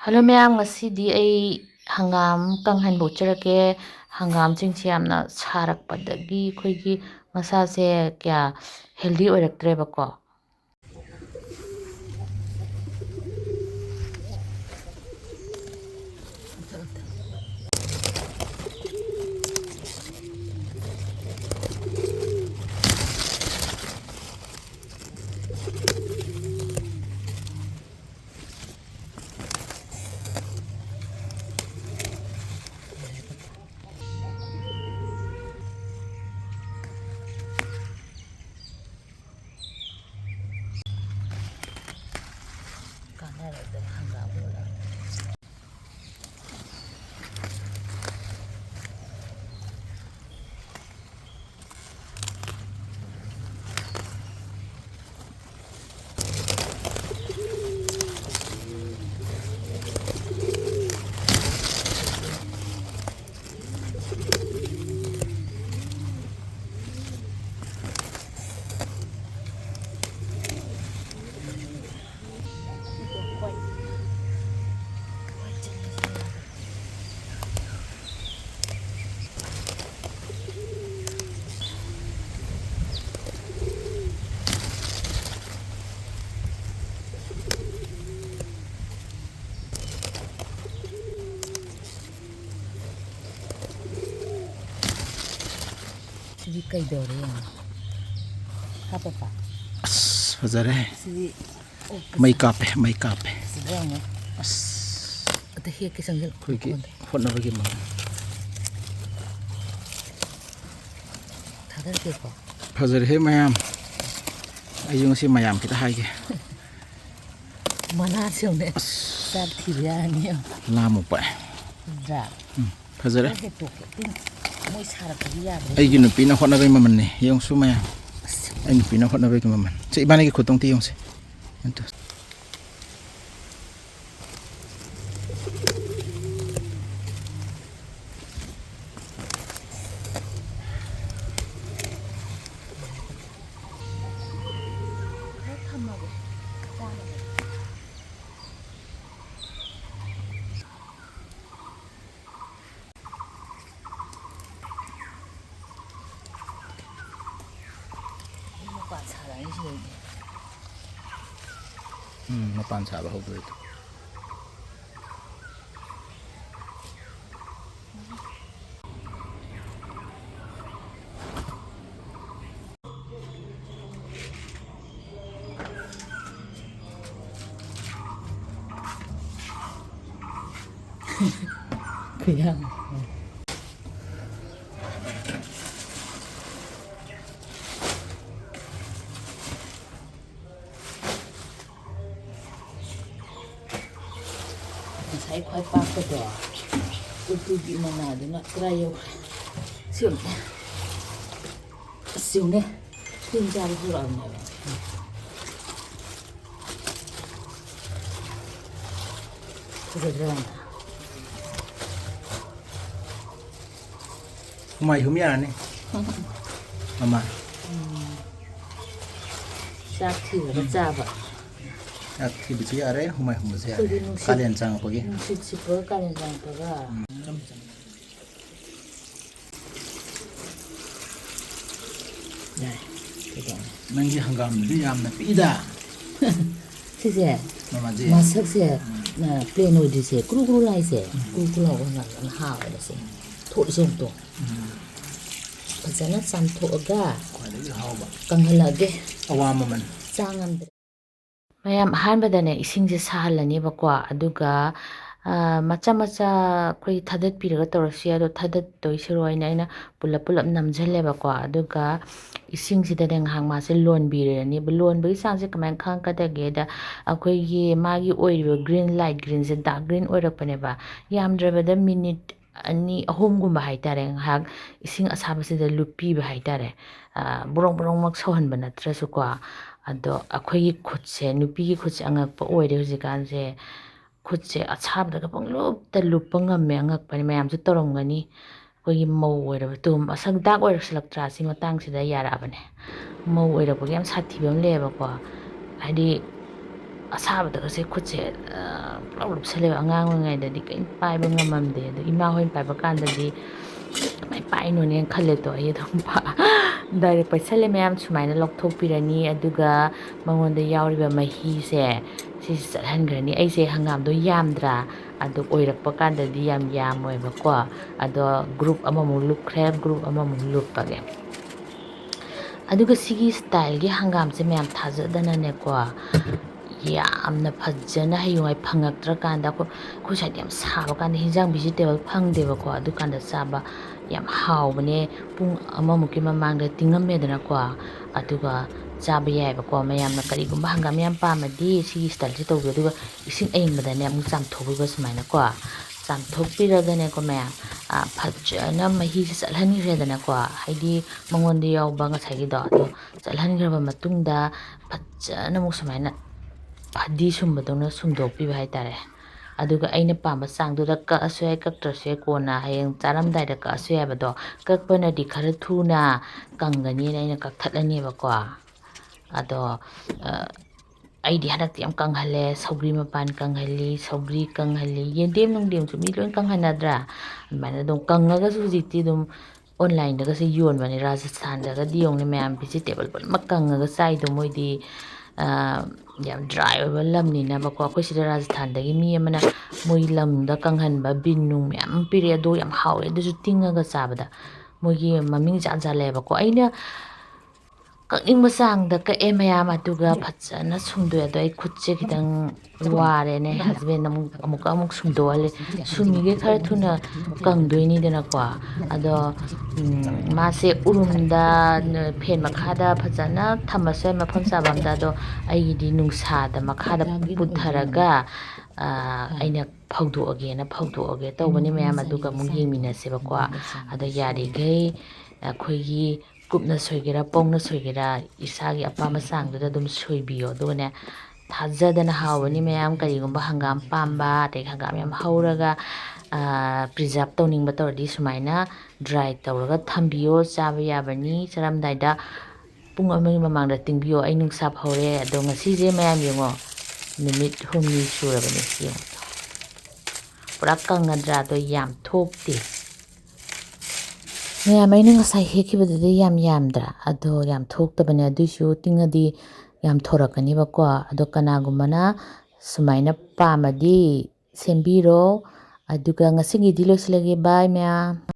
Hello ma'am, ngasidi ay hangam kanghanbucharake hangam chingchi yamna sarakpadagi khoigi masase kya healthy oiraktre bako. Sidi kaidore hapapa Fazare sidi may kape sidi ang ate hiya kisangil kuiki honna bagi ma thadar ke ko Fazare he mayam ayung si mayam kita haige mana sione sab thiriani lamu pa da Fazare ke to moi sarakadi yabre ay ginu pina honna bagi maman ni yung sumaya ay pina honna bagi maman sa ibana gi khutong ti yung se ento mapan saba ho dito kaya sai khoi pa ko do tu bi mana de na krayo siune tin ja bu ra ne humay humya ni mama sak thi ra cha ba at ki bichi are humay humse kalian chang pagi sit sipur kalian jang pa ga dai nangi hangam ni yamna pida sise mama ji masak se na pleno di se kru kru lai se kru kru la ga na ha da se tho song to pajana sam tho ga kwali hawba kanghalage awama man changam mayam ahanbadane isingje sahallanibako aduga macha macha koi thadat piraga torosi ado thadat toisiroina aina pulap pulap namjhalebako aduga isingsida deng hangma se lon birani lon bagi sangse kamang khang kadage da akoi gi magi oiribo green light green se dark green oirakpane ba yamdrabada minute ani ahomgumba haitare hak ising asabasida lupiba haitare borong borong mak sohanba natrasu ko ado akoi khutse nupi gi khutse angakpa oire hujikanse khutse asabdaga panglupta lupa ngamme angakpani mayamsu toromgani koi mau oiraba tum asak dak oirakslaktra si matangsida yarabane mau oirapagi yam sathibam leba ko hadi ꯑꯁꯥꯕꯗꯒꯁꯦ ꯈꯨꯠꯁꯦ ꯄꯨꯂꯞ ꯂꯨꯞꯁꯜꯂꯦꯕ ꯑꯉꯥꯡ ꯑꯣꯏꯔꯤꯉꯩꯗꯗꯤ ꯀꯔꯤꯝ ꯄꯥꯏꯕ ꯉꯝꯃꯝꯗꯦ ꯑꯗꯣ ꯏꯃꯥ ꯍꯣꯏꯅ ꯄꯥꯏꯕ ꯀꯥꯟꯗꯗꯤ ꯀꯃꯥꯏꯅ ꯄꯥꯏꯅꯣꯅꯦꯅ ꯈꯜꯂꯦꯗꯣ ꯑꯩ ꯑꯗꯨꯝ ꯗꯥꯏꯔꯦꯛ ꯄꯩꯁꯜꯂꯦ ꯃꯌꯥꯝ ꯁꯨꯃꯥꯏꯅ ꯂꯧꯊꯣꯛꯄꯤꯔꯅꯤ ꯑꯗꯨꯒ ꯃꯉꯣꯟꯗ ꯌꯥꯎꯔꯤꯕ ꯃꯍꯤꯁꯦ ꯁꯤꯁꯦ ꯆꯠꯍꯟꯈ꯭ꯔꯅꯤ ꯑꯩꯁꯦ ꯍꯪꯒꯥꯝꯗꯣ ꯌꯥꯝꯗ꯭ꯔꯥ ꯑꯗꯣ ꯑꯣꯏꯔꯛꯄ ꯀꯥꯟꯗꯗꯤ ꯌꯥꯝ ꯌꯥꯝꯃꯣꯏꯕꯀꯣ ꯑꯗꯣ ꯒ꯭ꯔꯨꯞ ꯑꯃꯃꯨꯛ ꯂꯨꯞꯈ꯭ꯔꯦ ꯒ꯭ꯔꯨꯞ ꯑꯃꯃꯨꯛ ꯂꯨꯞꯄꯒꯦ ꯑꯗꯨꯒ ꯁꯤꯒꯤ ꯁ꯭ꯇꯥꯏꯜꯒꯤ ꯍꯪꯒꯥꯝꯁꯦ ꯃꯌꯥꯝ ꯊꯥꯖꯗꯅꯅꯦꯀꯣ ꯌꯥꯝꯅ ꯐꯖꯅ ꯍꯌꯦꯡꯋꯥꯏ ꯐꯪꯉꯛꯇ꯭ꯔꯀꯥꯟꯗ ꯑꯩꯈꯣꯏ ꯁ꯭ꯋꯥꯏꯗ ꯌꯥꯝ ꯁꯥꯕ ꯀꯥꯟꯗ ꯍꯤꯟꯖꯥꯡ ꯚꯤꯖꯤꯇꯦꯕꯜ ꯐꯪꯗꯦꯕꯀꯣ ꯑꯗꯨꯀꯥꯟꯗ ꯆꯥꯕ ꯌꯥꯝ ꯍꯥꯎꯕꯅꯦ ꯄꯨꯡ ꯑꯃꯃꯨꯛꯀꯤ ꯃꯃꯥꯡꯗ ꯇꯤꯡꯉꯝꯃꯦꯗꯅꯀோ ꯑꯗꯨꯒ ꯆꯥꯕ ꯌꯥꯏꯑꯕꯀꯣ ꯃꯌꯥꯝꯅ ꯀꯔꯤꯒꯨꯝꯕ ꯍꯪꯒꯥꯝ ꯌꯥꯝ ꯄꯥꯝꯃꯗꯤ ꯁꯤꯒꯤ ꯁ꯭ꯇꯥꯏꯜꯁꯦ ꯇꯧꯕꯤꯌꯨ ꯑꯗꯨꯒ ꯏꯁꯤꯡ ꯑꯌꯤꯡꯕꯗꯅꯦ ꯑꯃꯨꯛ ꯆꯥꯝꯊꯣꯛꯄꯤꯕ ꯁꯨꯃꯥꯏꯅꯀꯣ ꯆꯥꯝꯊꯣꯛꯄꯤꯔꯒꯅꯦꯀꯣ ꯃꯌꯥꯝ ꯐꯖꯅ ꯃꯍꯤꯁꯦ ꯆꯠꯍꯟꯈ꯭ꯔꯦꯗꯅꯀꯣ ꯍꯥꯏꯗꯤ ꯃꯉꯣꯟꯗ ꯌꯥꯎꯕ ꯉꯁꯥꯏꯒꯤꯗꯣ ꯑꯗꯣ ꯆꯠꯍꯟꯈ꯭ꯔꯕ ꯃꯇꯨꯡꯗ ꯐꯖꯅ ꯑꯃꯨꯛ ꯁꯨꯃꯥꯏꯅ ꯐꯗꯤ ꯁꯨꯝꯕꯗꯧꯅ ꯁꯨꯝꯗꯣꯛꯄꯤꯕ ꯍꯥꯏꯇꯥꯔꯦ ꯑꯗꯨꯒ ꯑꯩꯅ ꯄꯥꯝꯕ ꯆꯥꯡꯗꯨꯗ ꯀꯛꯑꯁꯨ ꯌꯥꯏ ꯀꯛꯇ꯭ꯔꯁꯨ ꯌꯥꯏ ꯀꯣꯟꯅ ꯍꯌꯦꯡ ꯆꯥꯔꯝꯗꯥꯏꯗ ꯀꯛꯑꯁꯨ ꯌꯥꯏꯕꯗꯣ ꯀꯛꯄꯅꯗꯤ ꯈꯔ ꯊꯨꯅ ꯀꯪꯒꯅꯤꯅ ꯑꯩꯅ ꯀꯛꯊꯠꯂꯅꯦꯕꯀꯣ ꯑꯗꯣ ꯑꯩꯗꯤ ꯍꯟꯗꯛꯇꯤ ꯌꯥꯝ ꯀꯪꯍꯜꯂꯦ ꯁꯧꯒ꯭ꯔꯤ ꯃꯄꯥꯟ ꯀꯪꯍꯜꯂꯤ ꯁꯧꯒ꯭ꯔꯤ ꯀꯪꯍꯜꯂꯤ ꯌꯦꯟꯗꯦꯝ ꯅꯨꯡꯗꯦꯝꯁꯨ ꯃꯤ ꯂꯣꯏ ꯀꯪꯍꯟꯅꯗ꯭ꯔꯥ ꯑꯗꯨꯃꯥꯏꯅ ꯑꯗꯨꯝ ꯀꯪꯉꯒꯁꯨ ꯍꯧꯖꯤꯛꯇꯤ ꯑꯗꯨꯝ ꯑꯣꯟꯂꯥꯏꯟꯗꯒꯁꯦ ꯌꯣꯟꯕꯅꯦ ꯔꯥꯖꯁꯊꯥꯟꯗꯒꯗꯤ ꯌꯦꯡꯉꯨꯅꯦ ꯃꯌꯥꯝ ꯚꯤꯖꯤꯇꯦꯕꯜ ꯄꯨꯝꯅꯃꯛ ꯀꯪꯉꯒ ꯆꯥꯏꯗꯣ ꯃꯣꯏꯗꯤ ꯌꯥꯝ ꯗ꯭ꯔꯥꯏ ꯑꯣꯏꯕ ꯂꯝꯅꯤꯅꯕꯀꯣ ꯑꯩꯈꯣꯏ ꯁꯤꯗ ꯔꯥꯖꯁꯊꯥꯟꯗꯒꯤ ꯃꯤ ꯑꯃꯅ ꯃꯣꯏ ꯂꯝꯗ ꯀꯪꯍꯟꯕ ꯕꯤꯟ ꯅꯨꯡ ꯃꯌꯥꯝ ꯄꯤꯔꯛꯑꯦ ꯑꯗꯣ ꯌꯥꯝ ꯍꯥꯎꯋꯦ ꯑꯗꯨꯁꯨ ꯇꯤꯡꯉꯒ ꯆꯥꯕꯗ ꯃꯣꯏꯒꯤ ꯃꯃꯤꯡ ꯖꯥꯠ ꯖꯥꯠ ꯂꯩꯌꯦꯕꯀꯣ ꯑꯩꯅ ꯀꯛꯅꯤꯡꯕ ꯆꯥꯡꯗ ꯀꯛꯑꯦ ꯃꯌꯥꯝ ꯑꯗꯨꯒ ꯐꯖꯅ ꯁꯨꯝꯗꯣꯛꯑꯦ ꯑꯗꯣ ꯑꯩ ꯈꯨꯠꯁꯦ ꯈꯤꯇꯪ ꯋꯥꯔꯦꯅꯦ ꯍꯁꯕꯦꯟ ꯑꯃꯨꯛ ꯁꯨꯝꯗꯣꯛꯍꯜꯂꯤ ꯁꯨꯝꯃꯤꯈꯩ ꯈꯔ ꯊꯨꯅ ꯀꯪꯗꯣꯏꯅꯤꯗꯅꯀꯣ ꯑꯗꯣ ꯃꯥꯁꯦ ꯎꯔꯨꯝꯗ ꯐꯦꯟ ꯃꯈꯥꯗ ꯐꯖꯅ ꯊꯝꯃꯁꯨ ꯌꯥꯏ ꯃꯐꯝ ꯆꯥꯕ ꯑꯝꯗ ꯑꯗꯣ ꯑꯩꯒꯤꯗꯤ ꯅꯨꯡꯁꯥꯗ ꯃꯈꯥꯗ ꯄꯨꯊꯔꯒ ꯑꯩꯅ ꯐꯧꯗꯣꯛꯑꯒꯦ ꯇꯧꯕꯅꯤ ꯃꯌꯥꯝ ꯑꯗꯨꯒ ꯑꯃꯨꯛ ꯌꯦꯡꯃꯤꯟꯅꯁꯦꯕꯀꯣ ꯑꯗꯣ ꯌꯥꯔꯤꯈꯩ ꯑꯩꯈꯣꯏꯒꯤ ꯀꯨꯞꯅ ꯁꯣꯏꯒꯦꯔꯥ ꯄꯧꯅ ꯁꯣꯏꯒꯦꯔꯥ ꯏꯁꯥꯒꯤ ꯑꯄꯥꯝꯕ ꯆꯥꯡꯗꯨꯗ ꯑꯗꯨꯝ ꯁꯣꯏꯕꯤꯌꯣ ꯑꯗꯨꯒꯅꯦ ꯊꯥꯖꯗꯅ ꯍꯥꯎꯕꯅꯤ ꯃꯌꯥꯝ ꯀꯔꯤꯒꯨꯝꯕ ꯍꯪꯒꯥꯝ ꯄꯥꯝꯕ ꯑꯗꯩ ꯍꯪꯒꯥꯝ ꯌꯥꯝ ꯍꯧꯔꯒ ꯄ꯭ꯔꯤꯖꯥꯕ ꯇꯧꯅꯤꯡꯕ ꯇꯧꯔꯗꯤ ꯁꯨꯃꯥꯏꯅ ꯗ꯭ꯔꯥꯏ ꯇꯧꯔꯒ ꯊꯝꯕꯤꯌꯣ ꯆꯥꯕ ꯌꯥꯕꯅꯤ ꯆꯥꯔꯝꯗꯥꯏꯗ ꯄꯨꯡ ꯑꯃꯒꯤ ꯃꯃꯥꯡꯗ ꯇꯤꯡꯕꯤꯌꯣ ꯑꯩ ꯅꯨꯡꯁꯥ ꯐꯧꯔꯦ ꯑꯗꯣ ꯉꯁꯤꯁꯦ ꯃꯌꯥꯝ ꯌꯦꯡꯉꯣ ꯅꯨꯃꯤꯠ 5ꯅꯤ ꯁꯨꯔꯕꯅꯤ ꯁꯤ ꯌꯦꯡꯉꯣ ꯄꯨꯔꯥ ꯀꯪꯉꯗ꯭ꯔꯥꯗꯣ ꯌꯥꯝ ꯊꯣꯛꯇꯦ ꯃꯌꯥꯝ ꯑꯩꯅ ꯉꯁꯥꯏ ꯍꯦꯛꯈꯤꯕꯗꯨꯗꯤ ꯌꯥꯝ ꯌꯥꯝꯗ꯭ꯔꯥ ꯑꯗꯣ ꯌꯥꯝ ꯊꯣꯛꯇꯕꯅꯦ ꯑꯗꯨꯏꯁꯨ ꯇꯤꯡꯉꯗꯤ ꯌꯥꯝ ꯊꯣꯔꯛꯀꯅꯤꯕꯀꯣ ꯑꯗꯣ ꯀꯅꯥꯒꯨꯝꯕꯅ ꯁꯨꯃꯥꯏꯅ ꯄꯥꯝꯃꯗꯤ ꯁꯦꯝꯕꯤꯔꯣ ꯑꯗꯨꯒ ꯉꯁꯤꯒꯤꯗꯤ ꯂꯣꯏꯁꯤꯜꯂꯒꯦ ꯕꯥꯏ ꯃꯌꯥꯝ